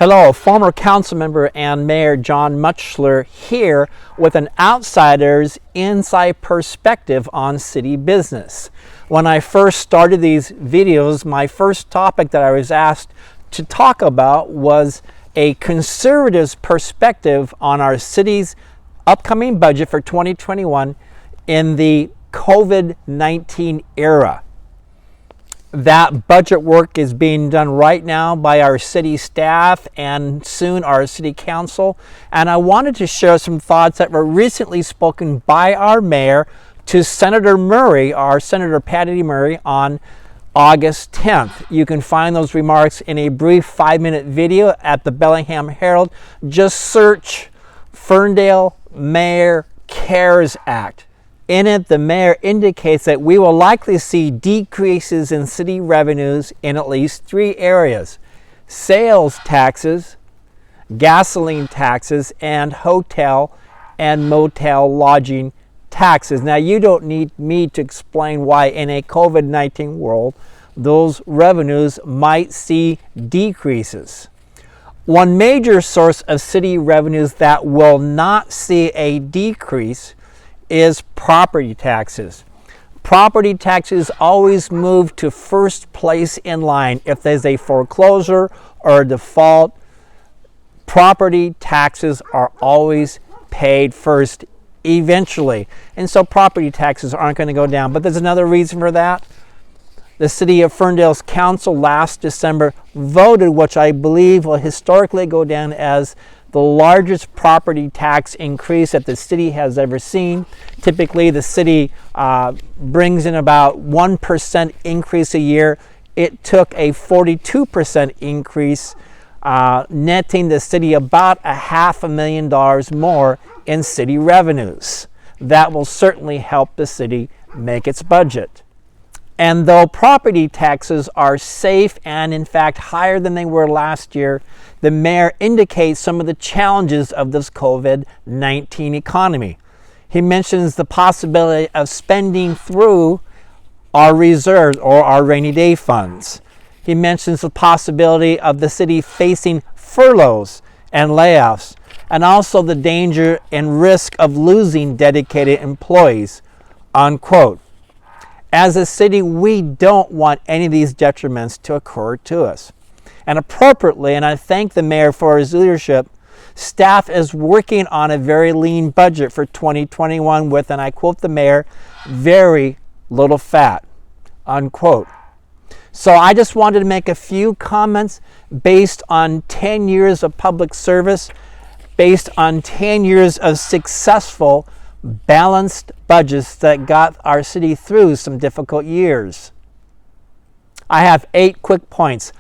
Hello, former council member and Mayor John Mutchler here with an outsider's inside perspective on city business. When I first started these videos, my first topic that I was asked to talk about was a conservative's perspective on our city's upcoming budget for 2021 in the COVID-19 era. That budget work is being done right now by our city staff and soon our city council. And I wanted to share some thoughts that were recently spoken by our mayor to Senator Murray, our Senator Patty Murray, on August 10th. You can find those remarks in a brief 5-minute video at the Bellingham Herald. Just search Ferndale Mayor CARES Act. In it, the mayor indicates that we will likely see decreases in city revenues in at least 3 areas: sales taxes, gasoline taxes, and hotel and motel lodging taxes. Now, you don't need me to explain why in a COVID-19 world those revenues might see decreases. One major source of city revenues that will not see a decrease is property taxes. Property taxes always move to first place in line. If there's a foreclosure or a default, property taxes are always paid first eventually. And so property taxes aren't going to go down. But there's another reason for that. The city of Ferndale's council last December voted, which I believe will historically go down as the largest property tax increase that the city has ever seen. Typically, the city brings in about 1% increase a year. It took a 42% increase, netting the city about $500,000 more in city revenues. That will certainly help the city make its budget. And though property taxes are safe and in fact higher than they were last year, the mayor indicates some of the challenges of this COVID-19 economy. He mentions the possibility of spending through our reserves or our rainy day funds. He mentions the possibility of the city facing furloughs and layoffs, and also the danger and risk of losing dedicated employees, unquote. As a city, we don't want any of these detriments to occur to us. And appropriately, and I thank the mayor for his leadership, staff is working on a very lean budget for 2021 with, and I quote the mayor, very little fat, unquote. So I just wanted to make a few comments based on 10 years of public service, based on 10 years of successful balanced budgets that got our city through some difficult years. I have 8 quick points.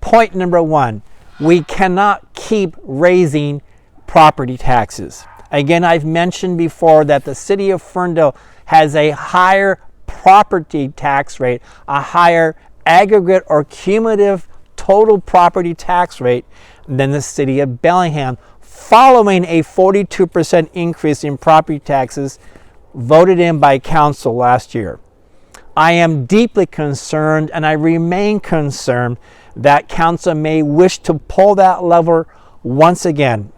Point number 1, we cannot keep raising property taxes. Again, I've mentioned before that the city of Ferndale has a higher property tax rate, a higher aggregate or cumulative total property tax rate than the city of Bellingham, following a 42% increase in property taxes voted in by council last year. I am deeply concerned, and I remain concerned, that council may wish to pull that lever once again.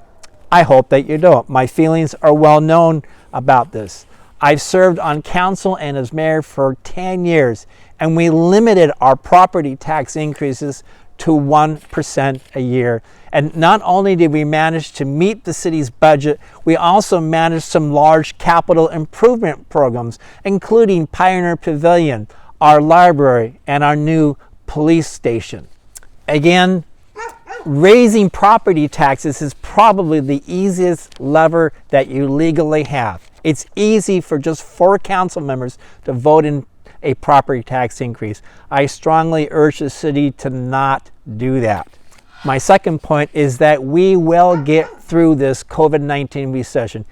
I hope that you don't. My feelings are well known about this. I've served on council and as mayor for 10 years, and we limited our property tax increases to 1% a year. And not only did we manage to meet the city's budget, we also managed some large capital improvement programs, including Pioneer Pavilion, our library, and our new police station. Again, raising property taxes is probably the easiest lever that you legally have. It's easy for just 4 council members to vote in a property tax increase. I strongly urge the city to not do that. My second point is that we will get through this COVID-19 recession.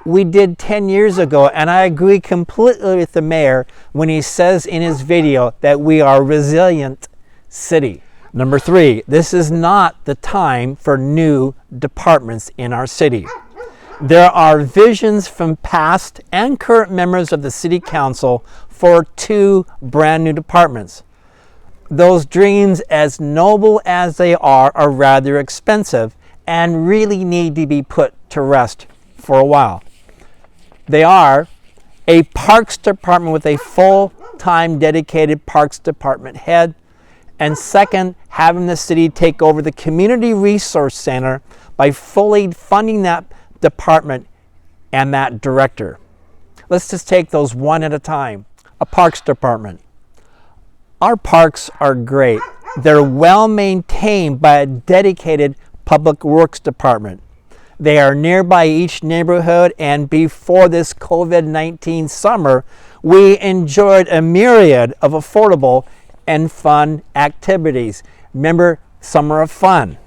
We did 10 years ago, and I agree completely with the mayor when he says in his video that we are a resilient city. Number 3, this is not the time for new departments in our city. There are visions from past and current members of the City Council for 2 brand new departments. Those dreams, as noble as they are rather expensive and really need to be put to rest for a while. They are a Parks Department with a full-time dedicated Parks Department head, and second, having the city take over the Community Resource Center by fully funding that department and that director. Let's just take those one at a time. A Parks Department. Our parks are great. They're well maintained by a dedicated Public Works Department. They are nearby each neighborhood, and before this COVID-19 summer, we enjoyed a myriad of affordable and fun activities. Remember, Summer of Fun.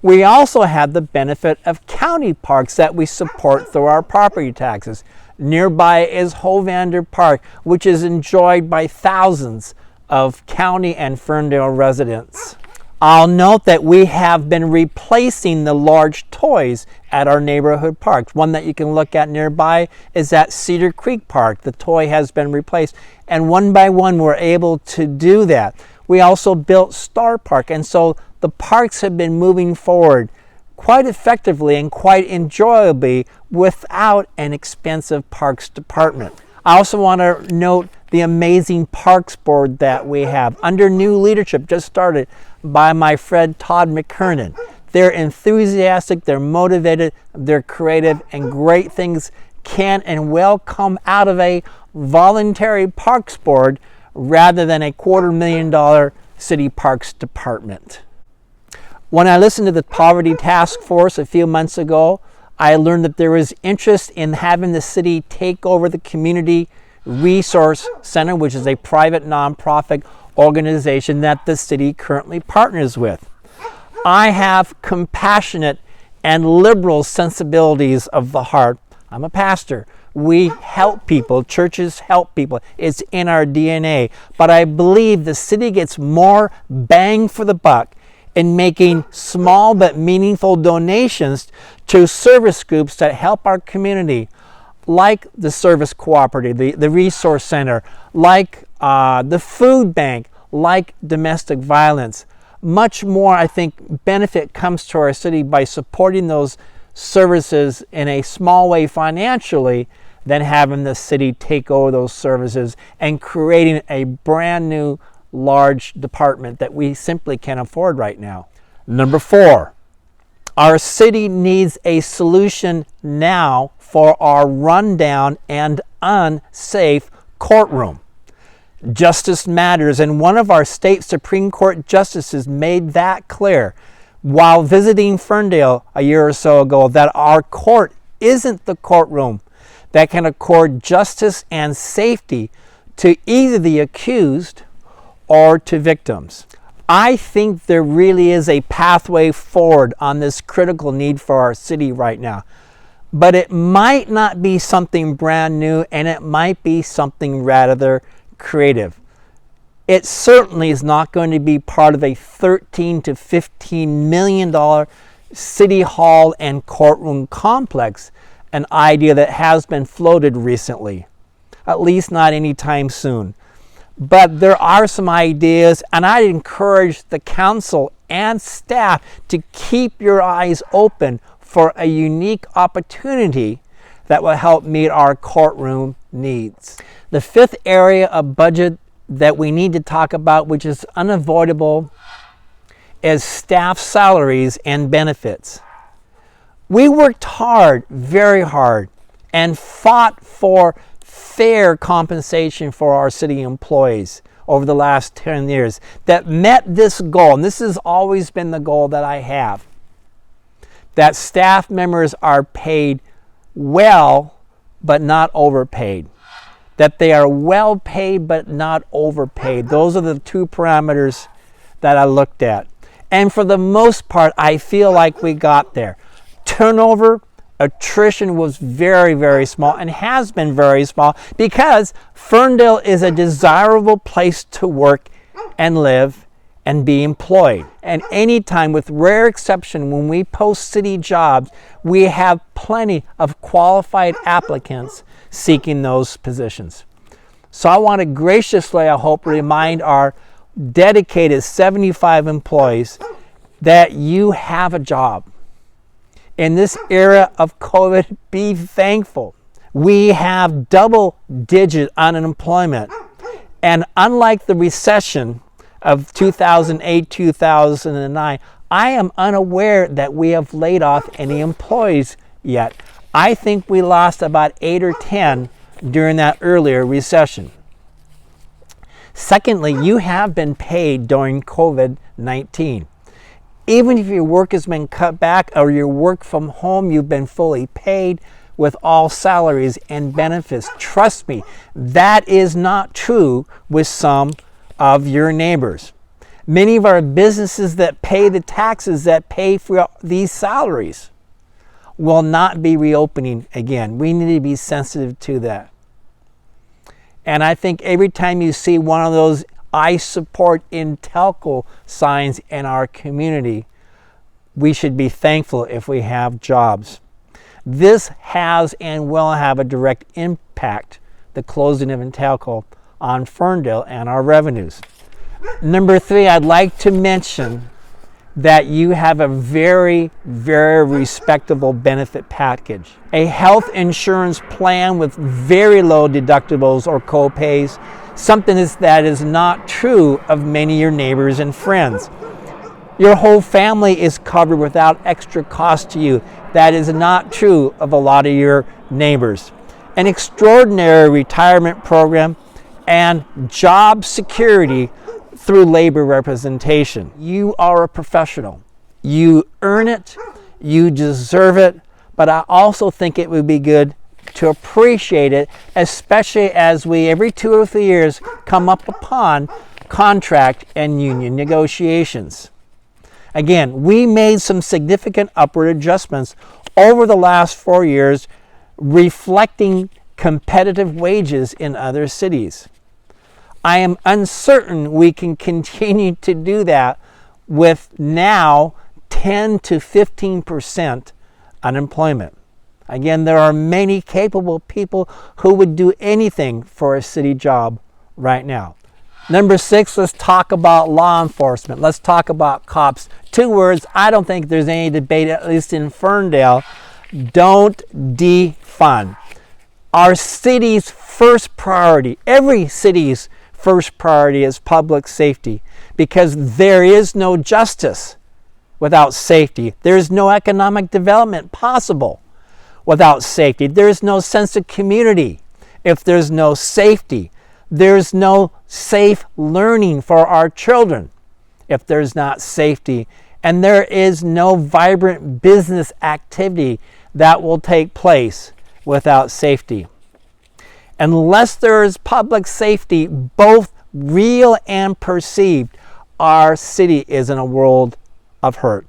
We also have the benefit of county parks that we support through our property taxes. Nearby is Hovander Park, which is enjoyed by thousands of county and Ferndale residents. I'll note that we have been replacing the large toys at our neighborhood parks. One that you can look at nearby is at Cedar Creek Park. The toy has been replaced, and one by one we're able to do that. We also built Star Park, and so the parks have been moving forward quite effectively and quite enjoyably without an expensive parks department. I also want to note the amazing Parks Board that we have under new leadership, just started by my friend Todd McKernan. They're enthusiastic, they're motivated, they're creative, and great things can and will come out of a voluntary Parks Board rather than a $250,000 city parks department. When I listened to the Poverty Task Force a few months ago, I learned that there was interest in having the city take over the Community Resource Center, which is a private nonprofit organization that the city currently partners with. I have compassionate and liberal sensibilities of the heart. I'm a pastor. We help people. Churches help people. It's in our DNA. But I believe the city gets more bang for the buck in making small but meaningful donations to service groups that help our community, like the Service Cooperative, the Resource Center, like the Food Bank, like domestic violence. Much more, I think, benefit comes to our city by supporting those services in a small way financially than having the city take over those services and creating a brand new large department that we simply can't afford right now. Number 4, our city needs a solution now for our rundown and unsafe courtroom. Justice matters, and one of our state Supreme Court justices made that clear while visiting Ferndale a year or so ago, that our court isn't the courtroom that can accord justice and safety to either the accused or to victims. I think there really is a pathway forward on this critical need for our city right now. But it might not be something brand new, and it might be something rather creative. It certainly is not going to be part of a $13 to $15 million city hall and courtroom complex, an idea that has been floated recently, at least not anytime soon. But there are some ideas, and I'd encourage the council and staff to keep your eyes open for a unique opportunity that will help meet our courtroom needs. The 5th area of budget that we need to talk about, which is unavoidable, is staff salaries and benefits. We worked hard, very hard, and fought for fair compensation for our city employees over the last 10 years that met this goal, and this has always been the goal that I have, that staff members are paid well but not overpaid, that they are well paid but not overpaid. Those are the 2 parameters that I looked at, and for the most part I feel like we got there. Turnover, attrition was very, very small and has been very small because Ferndale is a desirable place to work and live and be employed. And anytime, with rare exception, when we post city jobs, we have plenty of qualified applicants seeking those positions. So I want to graciously, I hope, remind our dedicated 75 employees, that you have a job. In this era of COVID, be thankful. We have double-digit unemployment. And unlike the recession of 2008, 2009, I am unaware that we have laid off any employees yet. I think we lost about 8 or 10 during that earlier recession. Secondly, you have been paid during COVID-19. Even if your work has been cut back or your work from home, you've been fully paid with all salaries and benefits. Trust me, that is not true with some of your neighbors. Many of our businesses that pay the taxes that pay for these salaries will not be reopening again. We need to be sensitive to that. And I think every time you see one of those I support Intelco signs in our community, we should be thankful if we have jobs. This has and will have a direct impact, the closing of Intelco, on Ferndale and our revenues. Number 3, I'd like to mention that you have a very, very respectable benefit package. A health insurance plan with very low deductibles or co-pays, something that is not true of many of your neighbors and friends. Your whole family is covered without extra cost to you. That is not true of a lot of your neighbors. An extraordinary retirement program and job security through labor representation. You are a professional. You earn it, you deserve it, but I also think it would be good to appreciate it, especially as we every 2 or 3 years come up upon contract and union negotiations. Again, we made some significant upward adjustments over the last 4 years, reflecting competitive wages in other cities. I am uncertain we can continue to do that with now 10 to 15% unemployment. Again, there are many capable people who would do anything for a city job right now. Number 6, let's talk about law enforcement. Let's talk about cops. 2 words, I don't think there's any debate, at least in Ferndale. Don't defund. Our city's first priority, every city's first priority, is public safety, because there is no justice without safety. There is no economic development possible without safety. There is no sense of community if there's no safety. There's no safe learning for our children if there's not safety. And there is no vibrant business activity that will take place without safety. Unless there is public safety, both real and perceived, our city is in a world of hurt.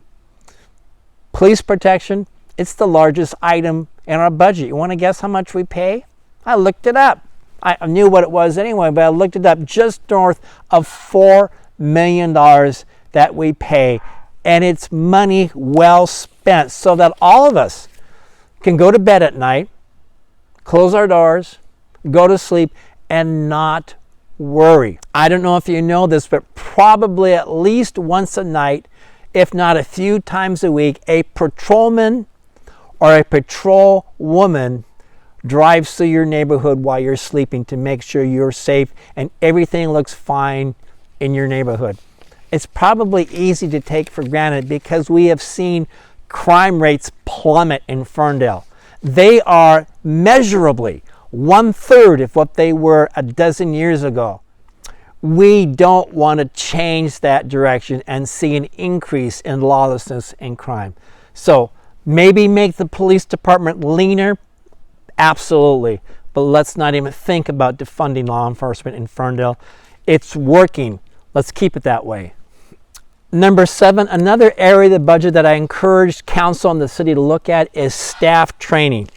Police protection, it's the largest item in our budget. You want to guess how much we pay? I looked it up. I knew what it was anyway, but I looked it up. Just north of $4 million that we pay. And it's money well spent so that all of us can go to bed at night, close our doors, go to sleep, and not worry. I don't know if you know this, but probably at least once a night, if not a few times a week, a patrolman or a patrol woman drives through your neighborhood while you're sleeping to make sure you're safe and everything looks fine in your neighborhood. It's probably easy to take for granted because we have seen crime rates plummet in Ferndale. They are measurably 1/3 of what they were a dozen years ago. We don't want to change that direction and see an increase in lawlessness and crime. So maybe make the police department leaner, absolutely, but let's not even think about defunding law enforcement in Ferndale. It's working. Let's keep it that way. Number 7, another area of the budget that I encourage council and the city to look at is staff training.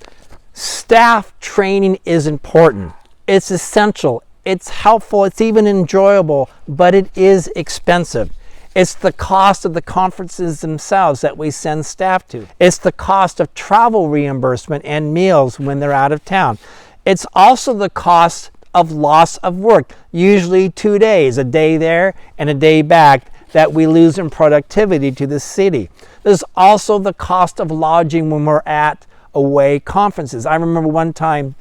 Staff training is important. It's essential. It's helpful. It's even enjoyable, but it is expensive. It's the cost of the conferences themselves that we send staff to. It's the cost of travel reimbursement and meals when they're out of town. It's also the cost of loss of work, usually 2 days, a day there and a day back, that we lose in productivity to the city. There's also the cost of lodging when we're at away conferences. I remember one time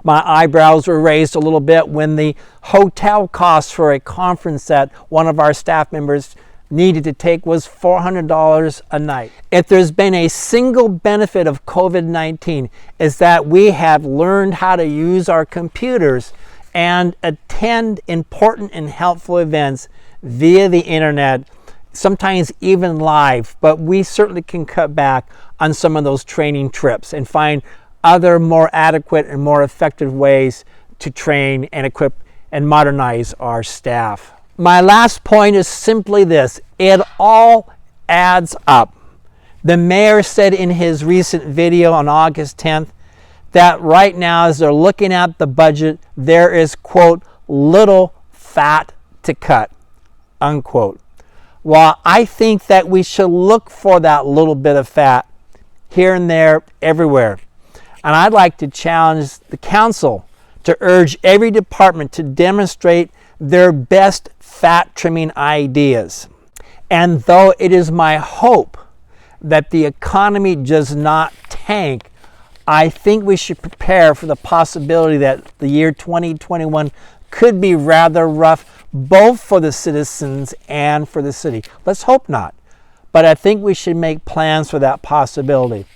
my eyebrows were raised a little bit when the hotel cost for a conference that one of our staff members needed to take was $400 a night. If there's been a single benefit of COVID-19, is that we have learned how to use our computers and attend important and helpful events via the internet, sometimes even live, but we certainly can cut back on some of those training trips and find other more adequate and more effective ways to train and equip and modernize our staff. My last point is simply this: it all adds up. The mayor said in his recent video on August 10th that right now, as they're looking at the budget, there is, quote, little fat to cut, unquote. Well, I think that we should look for that little bit of fat here and there, everywhere. And I'd like to challenge the council to urge every department to demonstrate their best fat trimming ideas. And though it is my hope that the economy does not tank, I think we should prepare for the possibility that the year 2021 could be rather rough, both for the citizens and for the city. Let's hope not. But I think we should make plans for that possibility.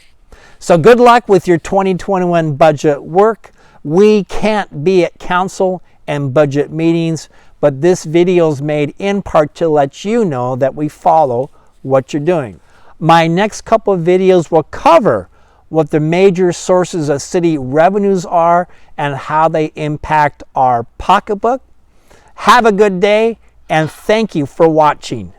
So good luck with your 2021 budget work. We can't be at council and budget meetings, but this video is made in part to let you know that we follow what you're doing. My next couple of videos will cover what the major sources of city revenues are and how they impact our pocketbook. Have a good day, and thank you for watching.